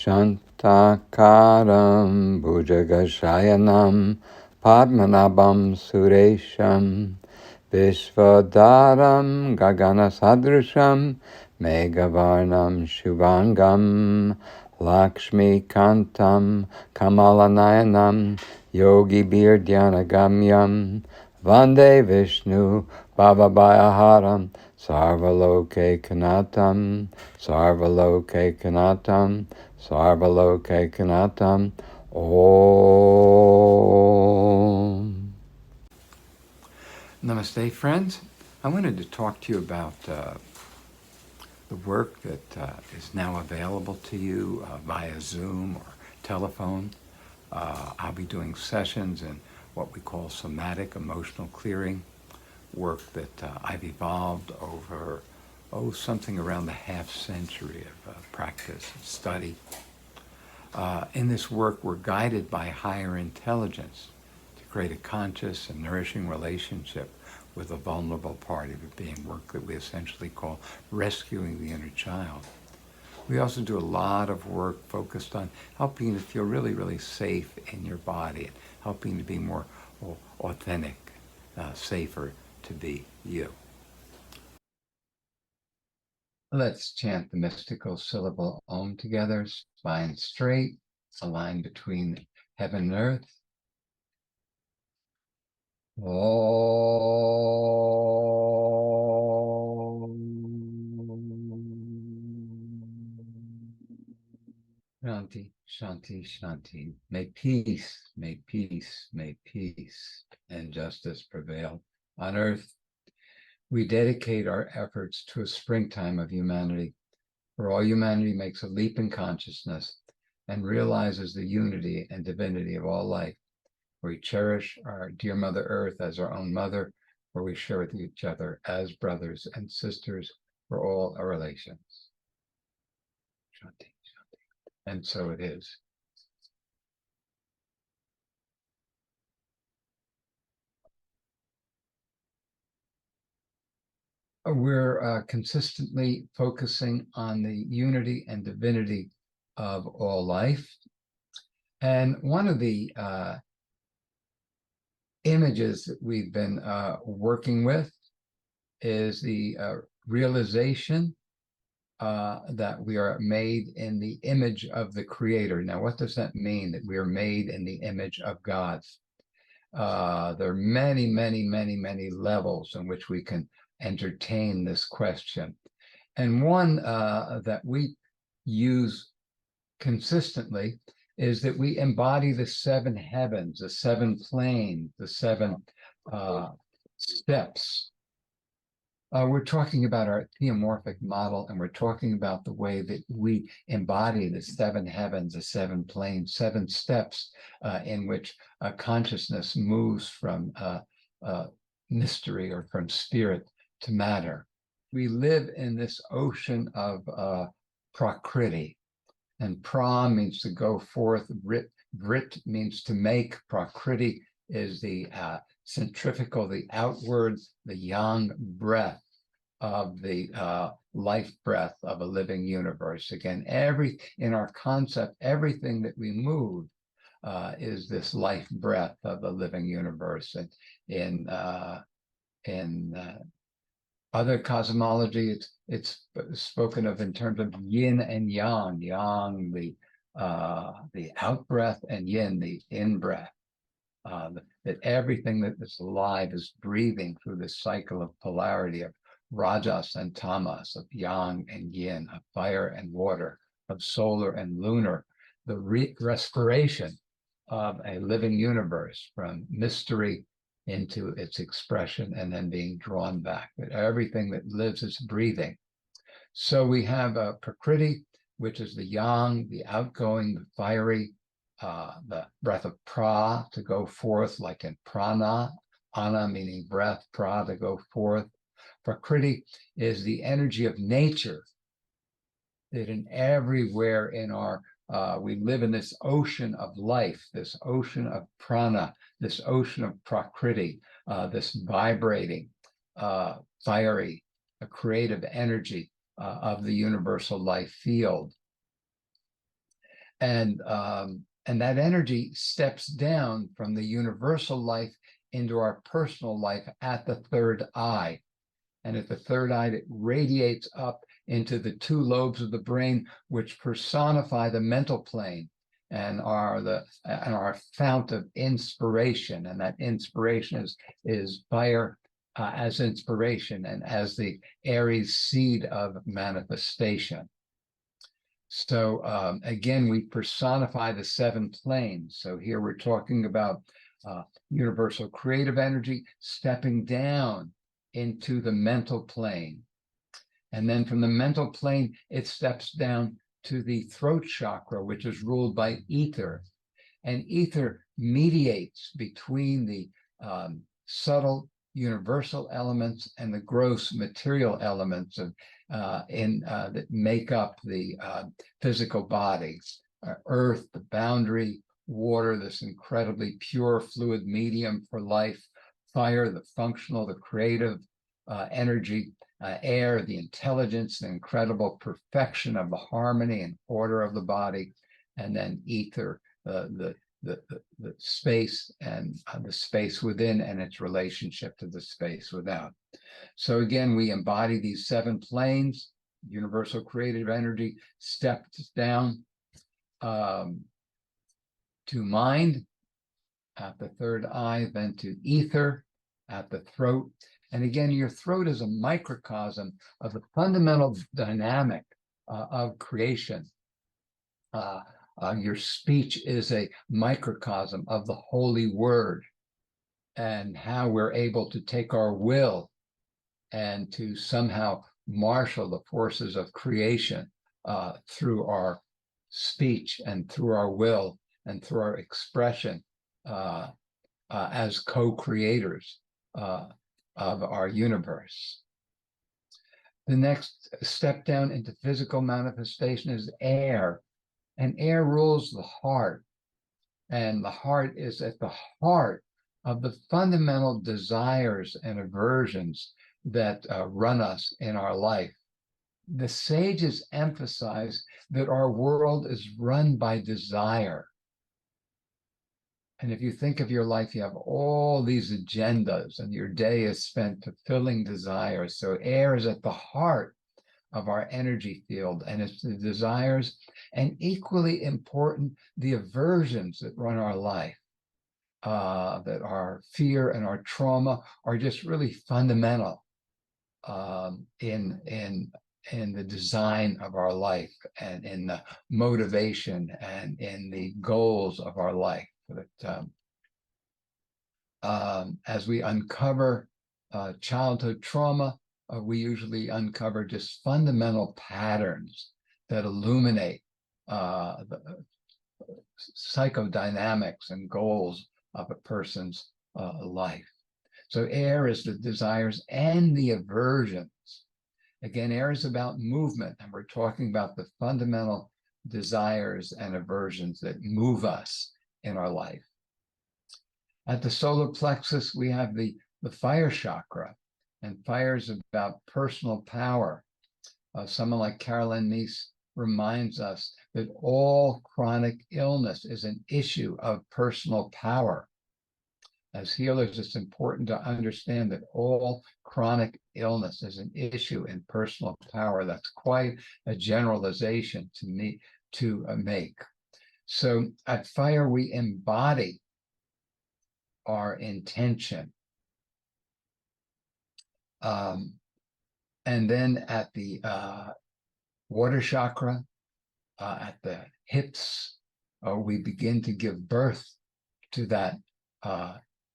Shantakaram Bhujagashayanam Padmanabham Suresham Vishvadaram Gaganasadrisham Meghavarnam Shubhangam Lakshmi Kantam Kamalanayanam Yogi Birdhyanagamyam Vande Vishnu Bhavabhayaharam Sarvaloke Kanatam Sarvaloke Kanatam Sarvaloke Kanatam Om. Namaste, friends. I wanted to talk to you about the work that is now available to you via Zoom or telephone. I'll be doing sessions in what we call somatic emotional clearing, work that I've evolved over, something around the half century of practice and study. In this work, we're guided by higher intelligence to create a conscious and nourishing relationship with a vulnerable part of your being, work that we essentially call rescuing the inner child. We also do a lot of work focused on helping you to feel really, really safe in your body, and helping you to be more authentic, safer to be you. Let's chant the mystical syllable Om together, spine straight, a line between heaven and earth. Om. Shanti, Shanti, Shanti. May peace, may peace, may peace and justice prevail on earth. We dedicate our efforts to a springtime of humanity, where all humanity makes a leap in consciousness and realizes the unity and divinity of all life, where we cherish our dear Mother Earth as our own mother, where we share with each other as brothers and sisters for all our relations. Shanti, Shanti. And so it is. We're consistently focusing on the unity and divinity of all life. And one of the images that we've been working with is the realization that we are made in the image of the Creator. Now, what does that mean, that we are made in the image of God? There are many, many, many, many levels in which we can entertain this question. And one that we use consistently is that we embody the seven heavens, the seven planes, the seven steps. We're talking about our theomorphic model, and we're talking about the way that we embody the seven heavens, the seven planes, seven steps in which consciousness moves from mystery or from spirit to matter. We live in this ocean of prakriti, and pra means to go forth, vrit means to make, prakriti is the centrifugal, the outward, the yang breath of the life breath of a living universe. Again, in our concept, everything that we move is this life breath of the living universe. And in other cosmology, it's spoken of in terms of yin and yang. Yang, the out breath, and yin, the in breath. That everything that is alive is breathing through this cycle of polarity of rajas and tamas, of yang and yin, of fire and water, of solar and lunar, the respiration of a living universe from mystery into its expression and then being drawn back. That everything that lives is breathing. So we have a prakriti, which is the yang, the outgoing, the fiery, the breath of pra, to go forth, like in prana, ana meaning breath, pra, to go forth. Prakriti is the energy of nature, that in everywhere in our we live in this ocean of life, this ocean of prana, this ocean of prakriti, this vibrating, fiery, creative energy of the universal life field. And that energy steps down from the universal life into our personal life at the third eye. And at the third eye, it radiates up into the two lobes of the brain, which personify the mental plane and are our fount of inspiration. And that inspiration is fire as inspiration and as the Aries seed of manifestation. So again, we personify the seven planes. So here we're talking about universal creative energy stepping down into the mental plane. And then from the mental plane, it steps down to the throat chakra, which is ruled by ether. And ether mediates between the subtle universal elements and the gross material elements that make up the physical body. Earth, the boundary; water, this incredibly pure fluid medium for life; fire, the functional, the creative energy; air, the intelligence, the incredible perfection of the harmony and order of the body; and then ether, the space and the space within and its relationship to the space without. So again, we embody these seven planes. Universal creative energy steps down to mind at the third eye, then to ether at the throat. And again, your throat is a microcosm of the fundamental dynamic of creation. Your speech is a microcosm of the holy word and how we're able to take our will and to somehow marshal the forces of creation through our speech and through our will and through our expression as co-creators of our universe. The next step down into physical manifestation is air. And air rules the heart. And the heart is at the heart of the fundamental desires and aversions that run us in our life. The sages emphasize that our world is run by desire. And if you think of your life, you have all these agendas and your day is spent fulfilling desires. So air is at the heart of our energy field, and it's the desires, and equally important, the aversions that run our life, that our fear and our trauma are just really fundamental in the design of our life and in the motivation and in the goals of our life. That as we uncover childhood trauma, we usually uncover just fundamental patterns that illuminate the psychodynamics and goals of a person's life. So air is the desires and the aversions. Again, air is about movement, and we're talking about the fundamental desires and aversions that move us in our life. At the solar plexus, we have the fire chakra. And fire is about personal power. Someone like Carolyn Meese reminds us that all chronic illness is an issue of personal power. As healers, it's important to understand that all chronic illness is an issue in personal power. That's quite a generalization to make. So at fire, we embody our intention. And then at the water chakra, at the hips, we begin to give birth to that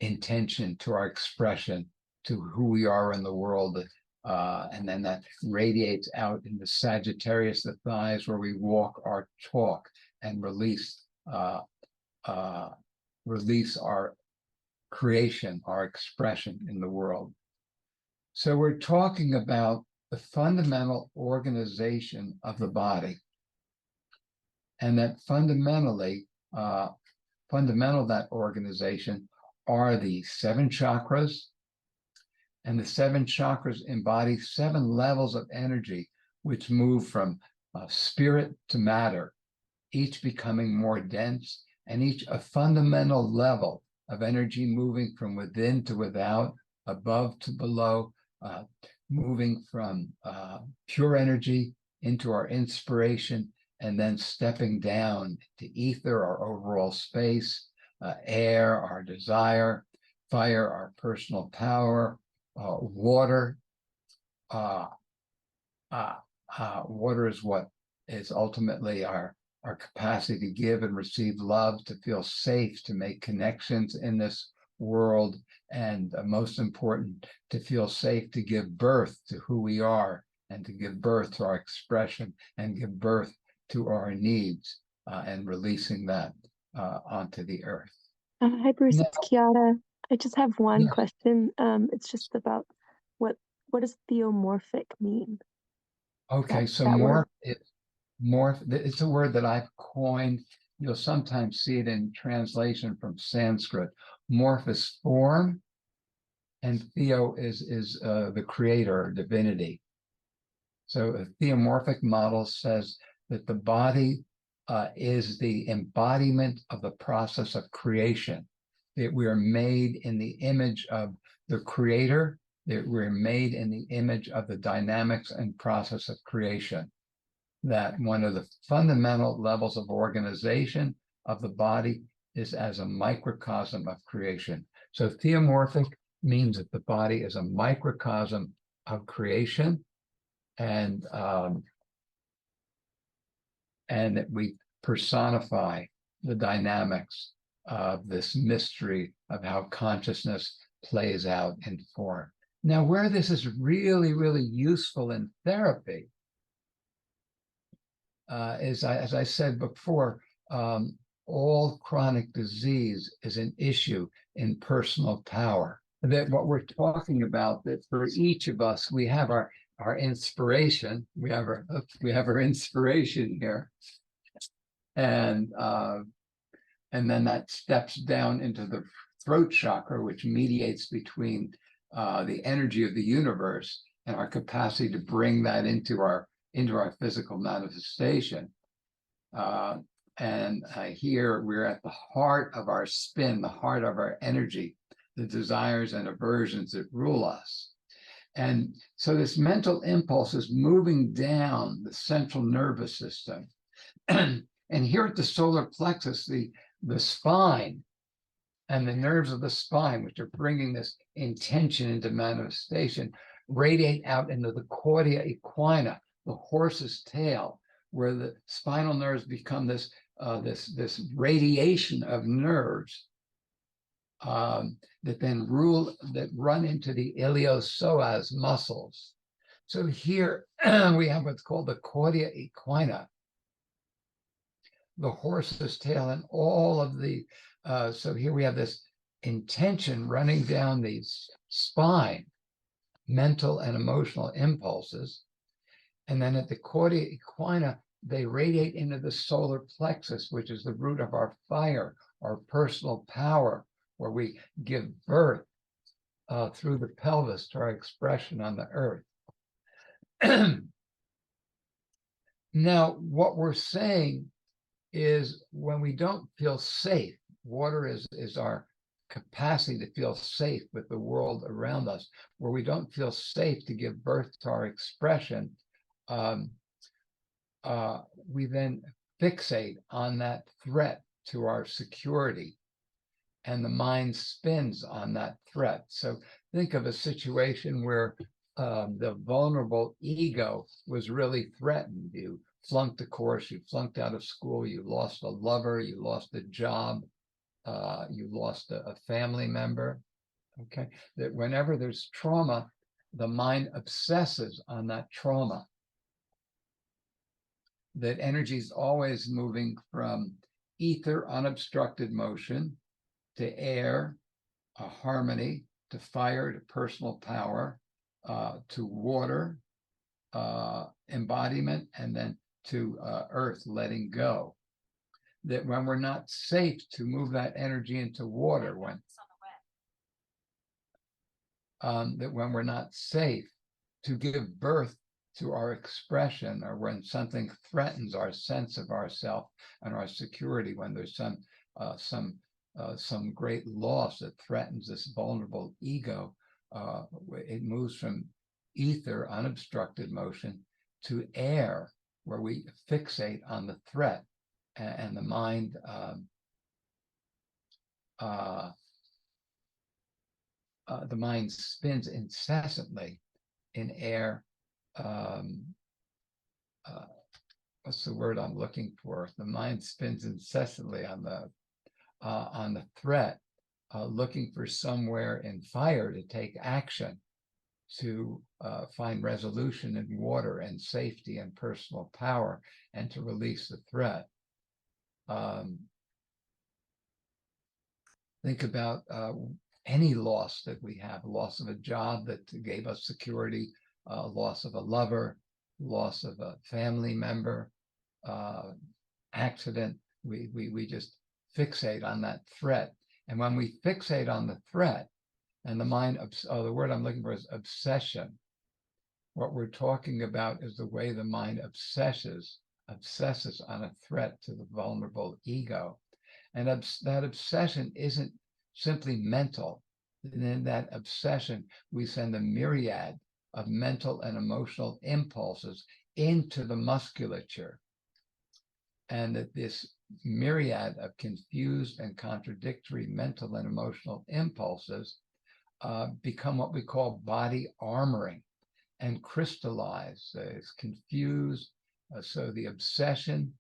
intention, to our expression, to who we are in the world. And then that radiates out in the Sagittarius, the thighs, where we walk our talk and release our creation, our expression in the world. So we're talking about the fundamental organization of the body. And that fundamental that organization are the seven chakras. And the seven chakras embody seven levels of energy, which move from spirit to matter. each becoming more dense, and each a fundamental level of energy moving from within to without, above to below, moving from pure energy into our inspiration, and then stepping down to ether, our overall space, air, our desire, fire, our personal power, water. Water is what is ultimately our capacity to give and receive love, to feel safe, to make connections in this world, and most important, to feel safe to give birth to who we are, and to give birth to our expression, and give birth to our needs, and releasing that onto the earth. Hi, Bruce. Now, It's Kiara. I just have one yeah, question. It's just about what does theomorphic mean? okay, so That word. morph, it's a word that I've coined. You'll sometimes see it in translation from Sanskrit. Morph is form, and theo is the creator or divinity. So a theomorphic model says that the body is the embodiment of the process of creation, that we are made in the image of the creator, that we're made in the image of the dynamics and process of creation, that one of the fundamental levels of organization of the body is as a microcosm of creation. So theomorphic means that the body is a microcosm of creation, and that we personify the dynamics of this mystery of how consciousness plays out in form. Now, where this is really, really useful in therapy is, as I said before, all chronic disease is an issue in personal power. That what we're talking about, that for each of us, we have our inspiration. We have our inspiration here, and then that steps down into the throat chakra, which mediates between the energy of the universe and our capacity to bring that into our physical manifestation. And here we're at the heart of our spin, the heart of our energy, the desires and aversions that rule us. And so this mental impulse is moving down the central nervous system. And here at the solar plexus, the spine and the nerves of the spine, which are bringing this intention into manifestation, radiate out into the cauda equina, the horse's tail, where the spinal nerves become this radiation of nerves that run into the iliopsoas muscles. So here we have what's called the cauda equina, the horse's tail, and all of the so here we have this intention running down the spine, mental and emotional impulses, and then at the cauda equina they radiate into the solar plexus, which is the root of our fire, our personal power, where we give birth through the pelvis to our expression on the earth. Now, what we're saying is when we don't feel safe, water is our capacity to feel safe with the world around us, where we don't feel safe to give birth to our expression, we then fixate on that threat to our security, and the mind spins on that threat. So think of a situation where the vulnerable ego was really threatened. You flunked a course, you flunked out of school, you lost a lover, you lost a job, you lost a family member. Okay, that whenever there's trauma, the mind obsesses on that trauma. That energy is always moving from ether, unobstructed motion, to air, harmony, to fire, to personal power, to water, embodiment, and then to earth, letting go. That when we're not safe to move that energy into water, that when we're not safe to give birth to our expression, or when something threatens our sense of ourself and our security, when there's some great loss that threatens this vulnerable ego, it moves from ether, unobstructed motion, to air, where we fixate on the threat, and the mind spins incessantly in air. What's the word I'm looking for? The mind spins incessantly on the threat, looking for somewhere in fire to take action, to find resolution in water and safety and personal power, and to release the threat. Think about any loss that we have: loss of a job that gave us security, loss of a lover, loss of a family member, accident. We just fixate on that threat. And when we fixate on the threat, and the mind, the word I'm looking for is obsession. What we're talking about is the way the mind obsesses on a threat to the vulnerable ego. And that obsession isn't simply mental. And in that obsession, we send a myriad of mental and emotional impulses into the musculature. And that this myriad of confused and contradictory mental and emotional impulses become what we call body armoring, and crystallize. It's confused. So the obsession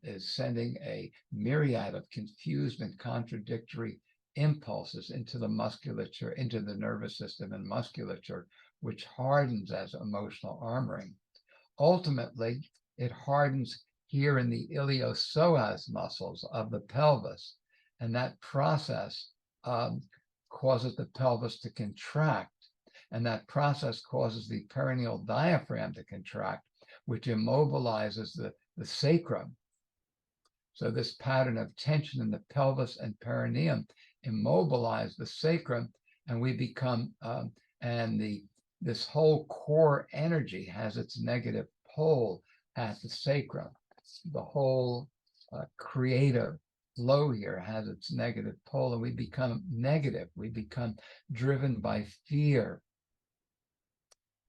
is sending a myriad of confused and contradictory impulses into the musculature, into the nervous system and musculature, which hardens as emotional armoring. Ultimately, it hardens here in the iliopsoas muscles of the pelvis, and that process causes the pelvis to contract, and that process causes the perineal diaphragm to contract, which immobilizes the sacrum. So this pattern of tension in the pelvis and perineum immobilize the sacrum, and we become, this whole core energy has its negative pole at the sacrum. The whole creative flow here has its negative pole, and we become negative. We become driven by fear,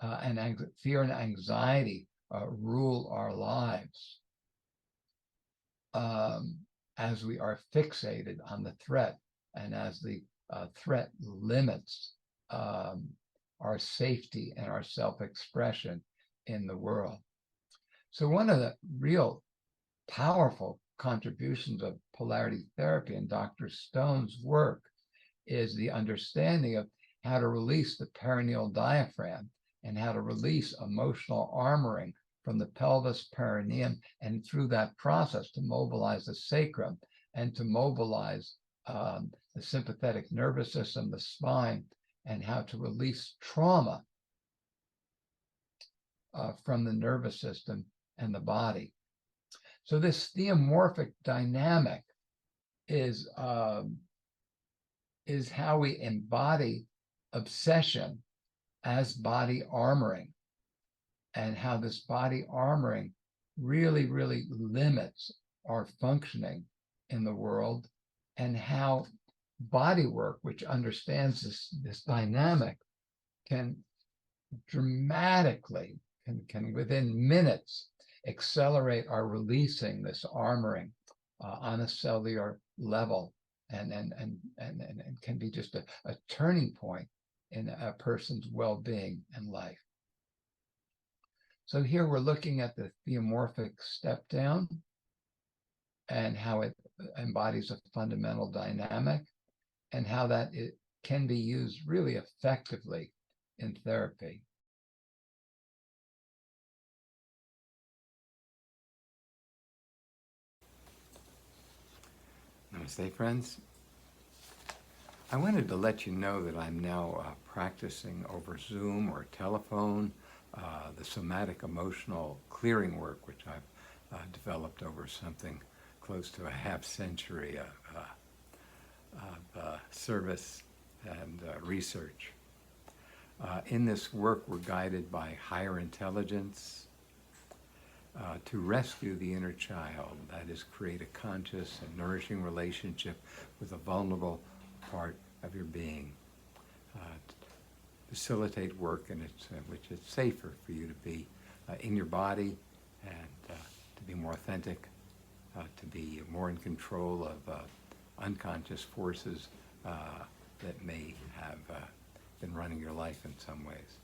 and fear and anxiety rule our lives, as we are fixated on the threat, and as the threat limits our safety and our self-expression in the world. So one of the real powerful contributions of polarity therapy and Dr. Stone's work is the understanding of how to release the perineal diaphragm, and how to release emotional armoring from the pelvis, perineum, and through that process to mobilize the sacrum, and to mobilize the sympathetic nervous system, the spine, and how to release trauma from the nervous system and the body. So this theomorphic dynamic is how we embody obsession as body armoring, and how this body armoring really, really limits our functioning in the world, and how body work, which understands this dynamic, can dramatically, can within minutes accelerate our releasing this armoring on a cellular level, and can be just a turning point in a person's well-being and life. So here we're looking at the theomorphic step down, and how it embodies a fundamental dynamic, and how that it can be used really effectively in therapy. Namaste, friends. I wanted to let you know that I'm now practicing over Zoom or telephone the somatic emotional clearing work, which I've developed over something close to a half century of service and research. In this work, we're guided by higher intelligence to rescue the inner child. That is, create a conscious and nourishing relationship with a vulnerable part of your being. Facilitate work in which it's safer for you to be in your body and to be more authentic, to be more in control of unconscious forces that may have been running your life in some ways.